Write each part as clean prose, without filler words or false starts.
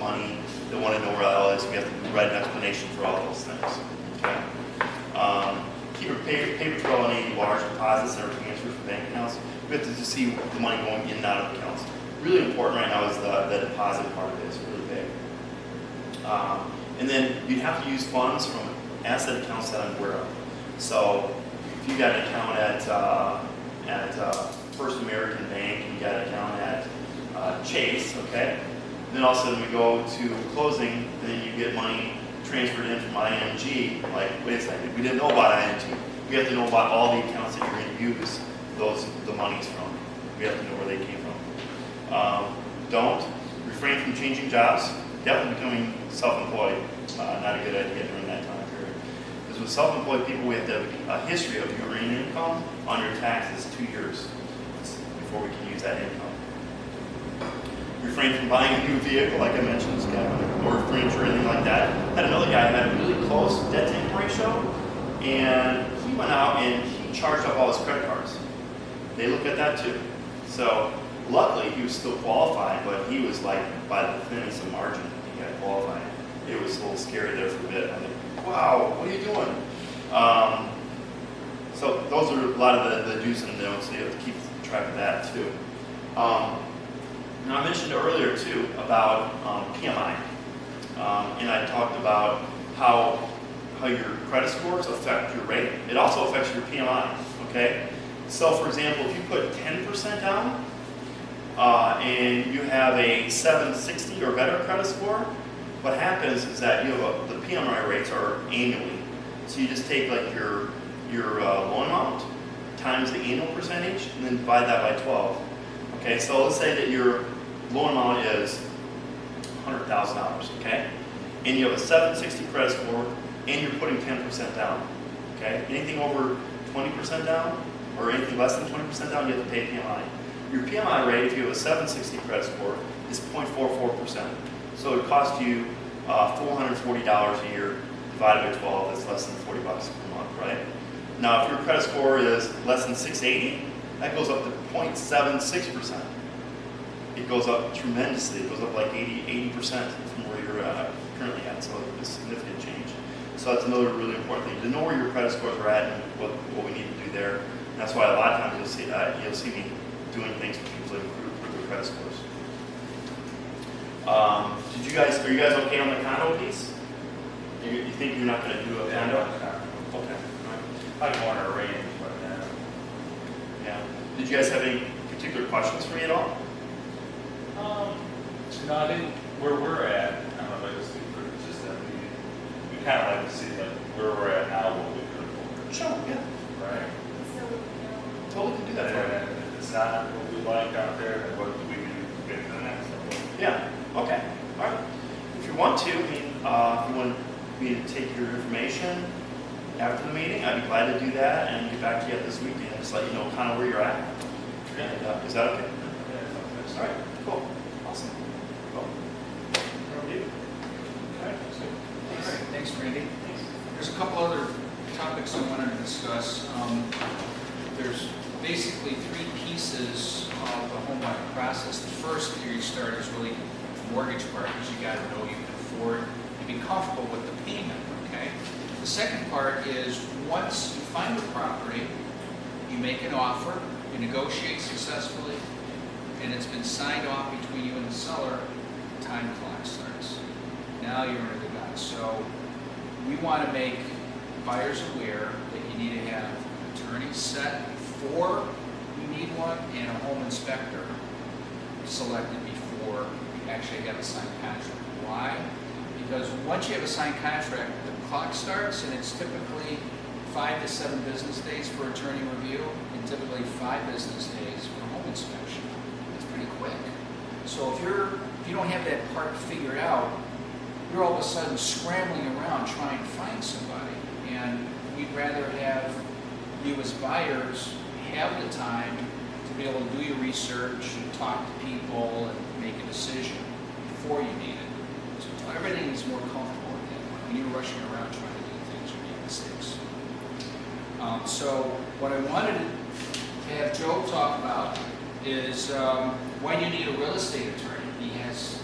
money. They want to know where it all is. We have to write an explanation for all those things. Okay. Keep a paper trail on any large deposits or transfers from bank accounts. We have to just see the money going in and out of accounts. Really important right now is the deposit part of it. It's really big. And then you have to use funds from asset accounts that I'm aware of. So if you got an account at First American Bank, and you got an account at Chase, okay? Then all of a sudden we go to closing, and then you get money transferred in from ING. Like, wait a second, we didn't know about ING. We have to know about all the accounts that you're going to use the monies from. We have to know where they came from. Don't refrain from changing jobs. Definitely becoming self-employed, not a good idea during that time period. Because with self-employed people, we have to have a history of your earning income on your taxes 2 years before we can use that income. Refrain from buying a new vehicle, like I mentioned, this guy, or furniture or anything like that. I had another guy who had a really close debt-to-income ratio, and he went out and he charged up all his credit cards. They look at that too. So luckily, he was still qualified, but he was like by the thinnest of margin. He got qualified. It was a little scary there for a bit. I'm like, wow, what are you doing? So those are a lot of the do's and don'ts. So you have to keep track of that too. Now I mentioned earlier too about PMI, and I talked about how your credit scores affect your rate. It also affects your PMI. Okay. So for example, if you put 10% down, and you have a 760 or better credit score, what happens is that you have the PMI rates are annually. So you just take like your loan amount times the annual percentage and then divide that by 12. Okay, so let's say that your loan amount is $100,000, okay? And you have a 760 credit score and you're putting 10% down, okay? Anything over 20% down or anything less than 20% down, you have to pay PMI. Your PMI rate, if you have a 760 credit score, is 0.44%. So it costs you $440 a year divided by 12. That's less than $40 per month, right? Now, if your credit score is less than 680, that goes up to 0.76%. It goes up tremendously. It goes up like 80% from where you're currently at. So it's a significant change. So that's another really important thing to know where your credit scores are at and what we need to do there. And that's why a lot of times you'll see me doing things for people to improve their credit scores. Are you guys okay on the condo piece? You think you're not going to do a condo? Okay. All right. I want to arrange, but yeah. Did you guys have any particular questions for me at all? No, I think where we're at, I don't know if I can speak for it, it's just that we kind of like to see like where we're at now, what we could afford. Sure, yeah. Right? Totally can do that for you. And if it's not what we like out there, then what do we do to get to the next level? Yeah, okay, all right. If you want to, if you want me to take your information after the meeting, I'd be glad to do that and get back to you this weekend, just let you know kind of where you're at. And, is that okay? Yeah, All right, cool, awesome. Cool. Over to you. All right, thanks, Randy. There's a couple other topics I wanted to discuss. There's basically three pieces of the home buying process. The first here you start is really the mortgage part, because you got to know you can afford and be comfortable with the payment, okay? The second part is once you find the property, you make an offer, you negotiate successfully, and it's been signed off between you and the seller, the time clock starts. Now you're in a good guy. So we want to make buyers aware that you need to have an attorney set before you need one and a home inspector selected before you actually have a signed contract. Why? Because once you have a signed contract, the clock starts and it's typically 5 to 7 business days for attorney review and typically 5 business days for home inspection. It's pretty quick. So if you don't have that part figured out, you're all of a sudden scrambling around trying to find somebody. And we'd rather have you as buyers have the time to be able to do your research and talk to people and make a decision before you need it. So everything is more comfortable with that. When you're rushing around trying to do things, you make mistakes. So what I wanted to have Joe talk about is when you need a real estate attorney. He has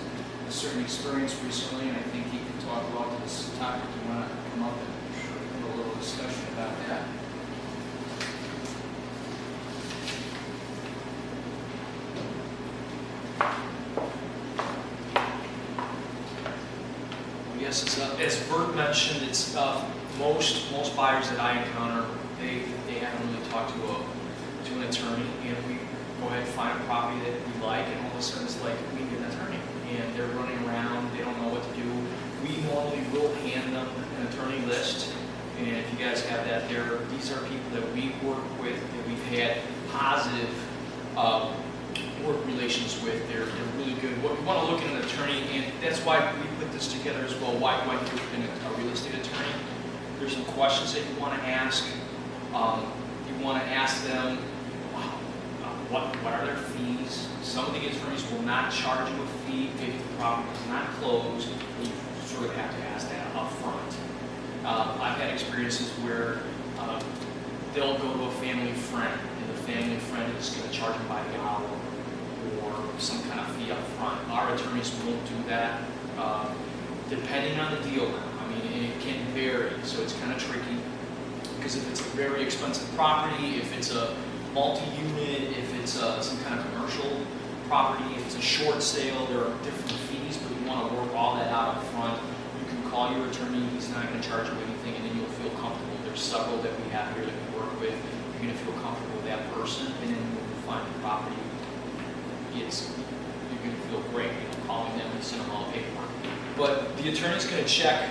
certain experience recently, and I think he can talk about this topic. You want to come up and have a little discussion about that? Yes, it's As Bert mentioned, it's most buyers that I encounter, they haven't really talked to an attorney, and we go ahead and find a property that we like, and all of a sudden it's like, we need an attorney, and they're running around, they don't know what to do. We normally will hand them an attorney list, and if you guys have that there, these are people that we work with, that we've had positive work relations with. They're really good. What we want to look at an attorney, and that's why we put this together as well. Why do you been a real estate attorney? There's some questions that you want to ask. You want to ask them what are their fees. Some of the attorneys will not charge you a fee if the property is not closed. You sort of have to ask that up front. I've had experiences where they'll go to a family friend, and the family friend is going to charge them by the hour or some kind of fee up front. Our attorneys won't do that, depending on the deal. I mean, it can vary, so it's kind of tricky. Because if it's a very expensive property, if it's a multi-unit, if it's some kind of commercial property, if it's a short sale, there are different fees, but you want to work all that out up front. You can call your attorney, he's not going to charge you anything, and then you'll feel comfortable. There's several that we have here that we work with. You're going to feel comfortable with that person, and then when you find the property, you're going to feel great, calling them and sending them all the paperwork. But the attorney's going to check.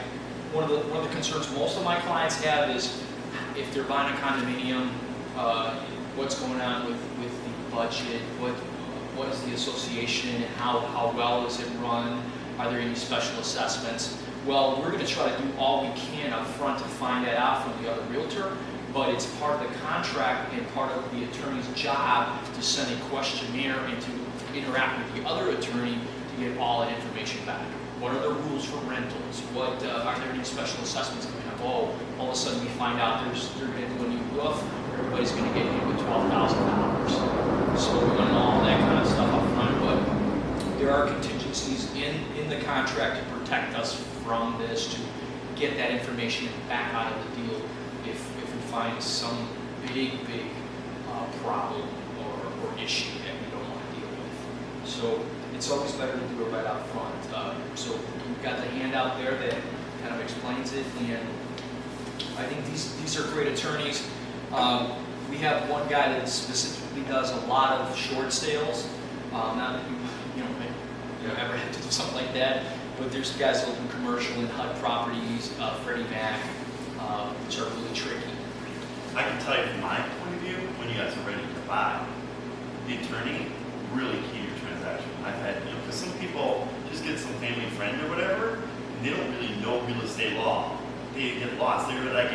One of the concerns most of my clients have is if they're buying a condominium, what's going on with the budget, what is the association, and how well is it run, are there any special assessments? Well, we're going to try to do all we can up front to find that out from the other realtor, but it's part of the contract and part of the attorney's job to send a questionnaire and to interact with the other attorney to get all that information back. What are the rules for rentals? Are there any special assessments coming up? Oh, all of a sudden we find out they're going to do a new roof, everybody's going to get hit with $12,000. So we're going to know all that kind of stuff up front, but there are contingencies in the contract to protect us from this, to get that information back out of the deal if we find some big problem or issue that we don't want to deal with. So it's always better to do it right out front. So you've got the handout there that kind of explains it, and I think these are great attorneys. We have one guy that specifically does a lot of short sales. Not that you ever have to do something like that, but there's guys that open commercial and HUD properties, Freddie Mac, which are really tricky. I can tell you from my point of view, when you guys are ready to buy, the attorney really key your transaction. I've had, because some people just get some family friend or whatever, and they don't really know real estate law. They get lost. They're like,